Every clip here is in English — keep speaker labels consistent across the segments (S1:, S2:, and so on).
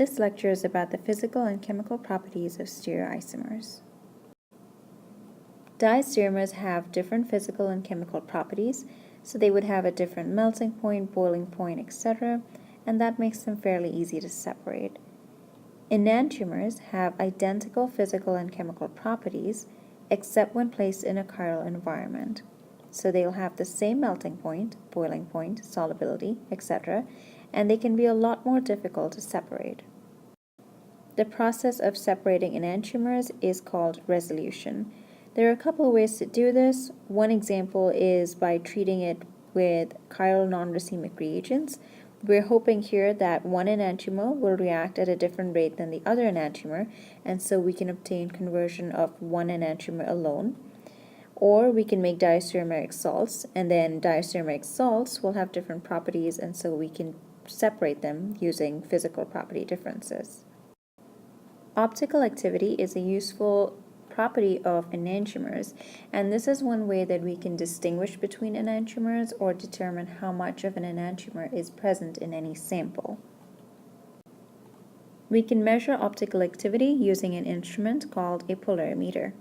S1: This lecture is about the physical and chemical properties of stereoisomers. Diastereomers have different physical and chemical properties, so they would have a different melting point, boiling point, etc., and that makes them fairly easy to separate. Enantiomers have identical physical and chemical properties, except when placed in a chiral environment. So they'll have the same melting point, boiling point, solubility, etc., and they can be a lot more difficult to separate. The process of separating enantiomers is called resolution. There are a couple of ways to do this. One example is by treating it with chiral non-racemic reagents. We're hoping here that one enantiomer will react at a different rate than the other enantiomer, and so we can obtain conversion of one enantiomer alone. Or we can make diastereomeric salts, and then diastereomeric salts will have different properties, and so we can separate them using physical property differences. Optical activity is a useful property of enantiomers, and this is one way that we can distinguish between enantiomers or determine how much of an enantiomer is present in any sample. We can measure optical activity using an instrument called a polarimeter.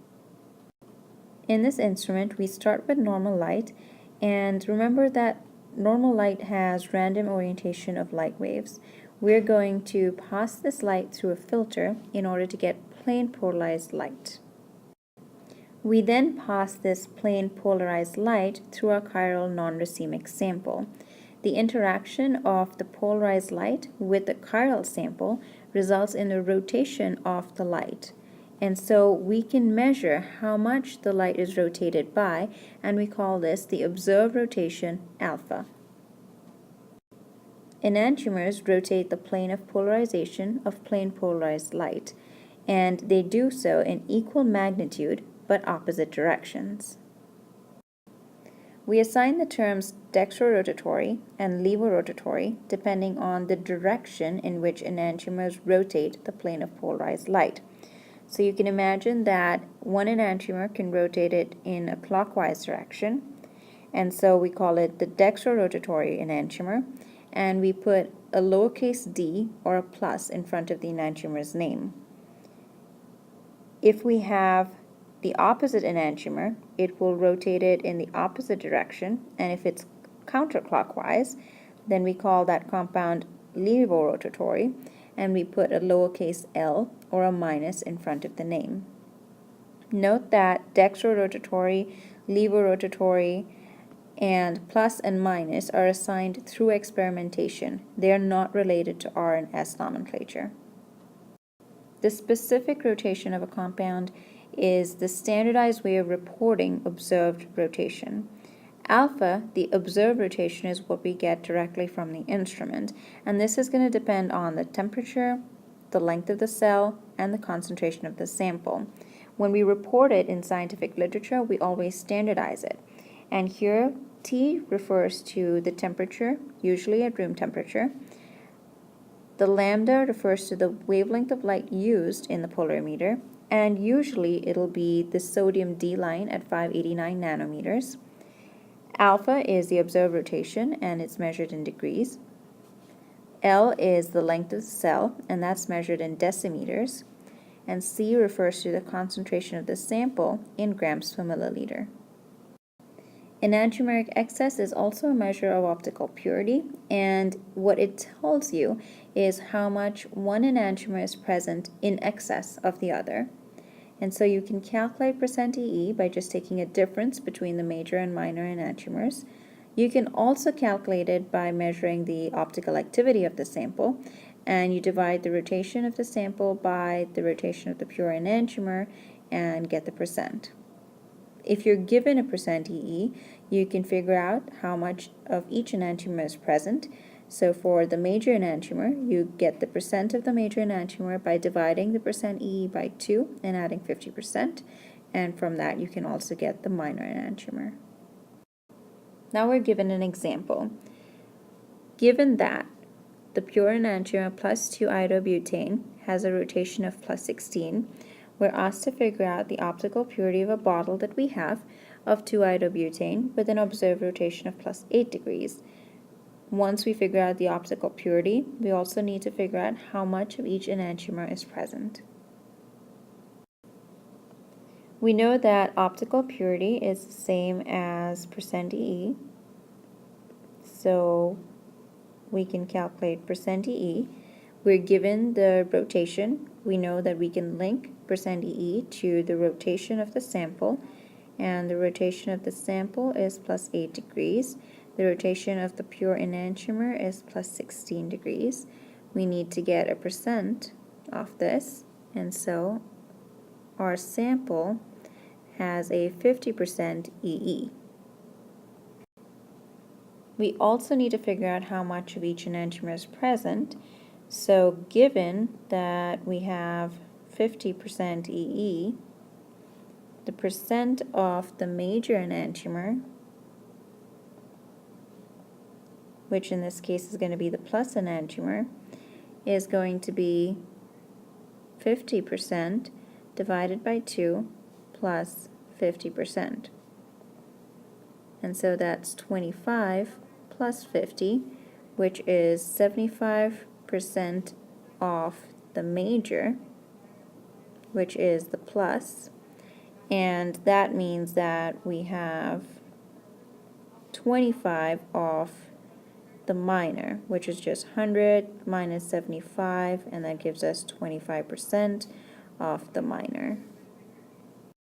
S1: In this instrument, we start with normal light, and remember that normal light has random orientation of light waves. We're going to pass this light through a filter in order to get plane polarized light. We then pass this plane polarized light through a chiral non-racemic sample. The interaction of the polarized light with the chiral sample results in a rotation of the light. And so we can measure how much the light is rotated by, and we call this the observed rotation alpha. Enantiomers rotate the plane of polarization of plane polarized light, and they do so in equal magnitude but opposite directions. We assign the terms dextrorotatory and levorotatory depending on the direction in which enantiomers rotate the plane of polarized light. So you can imagine that one enantiomer can rotate it in a clockwise direction, and so we call it the dextrorotatory enantiomer, and we put a lowercase d or a plus in front of the enantiomer's name. If we have the opposite enantiomer, it will rotate it in the opposite direction, and if it's counterclockwise, then we call that compound levorotatory, and we put a lowercase l or a minus in front of the name. Note that dextrorotatory, levorotatory, and plus and minus are assigned through experimentation. They are not related to R and S nomenclature. The specific rotation of a compound is the standardized way of reporting observed rotation. Alpha, the observed rotation, is what we get directly from the instrument, and this is going to depend on the temperature, the length of the cell, and the concentration of the sample. When we report it in scientific literature, we always standardize it. And here, T refers to the temperature, usually at room temperature. The lambda refers to the wavelength of light used in the polarimeter, and usually it'll be the sodium D line at 589 nanometers. Alpha is the observed rotation, and it's measured in degrees. L is the length of the cell, and that's measured in decimeters. And C refers to the concentration of the sample in grams per milliliter. Enantiomeric excess is also a measure of optical purity, and what it tells you is how much one enantiomer is present in excess of the other. And so you can calculate percent EE by just taking a difference between the major and minor enantiomers. You can also calculate it by measuring the optical activity of the sample, and you divide the rotation of the sample by the rotation of the pure enantiomer and get the percent. If you're given a percent EE, you can figure out how much of each enantiomer is present. So for the major enantiomer, you get the percent of the major enantiomer by dividing the percent EE by 2 and adding 50%. And from that, you can also get the minor enantiomer. Now we're given an example. Given that the pure enantiomer plus 2-iodobutane has a rotation of plus 16, we're asked to figure out the optical purity of a bottle that we have of 2-iodobutane with an observed rotation of plus 8 degrees. Once we figure out the optical purity, we also need to figure out how much of each enantiomer is present. We know that optical purity is the same as percent %E, so we can calculate percent %E. We're given the rotation. We know that we can link percent %E to the rotation of the sample, and the rotation of the sample is plus 8 degrees. The rotation of the pure enantiomer is plus 16 degrees. We need to get a percent of this, and so our sample has a 50% EE. We also need to figure out how much of each enantiomer is present. So given that we have 50% EE, the percent of the major enantiomer, which in this case is going to be the plus enantiomer, is going to be 50% divided by 2 plus 50%. And so that's 25 plus 50, which is 75% of the major, which is the plus, and that means that we have 25 of the minor, which is just 100 minus 75, and that gives us 25% of the minor.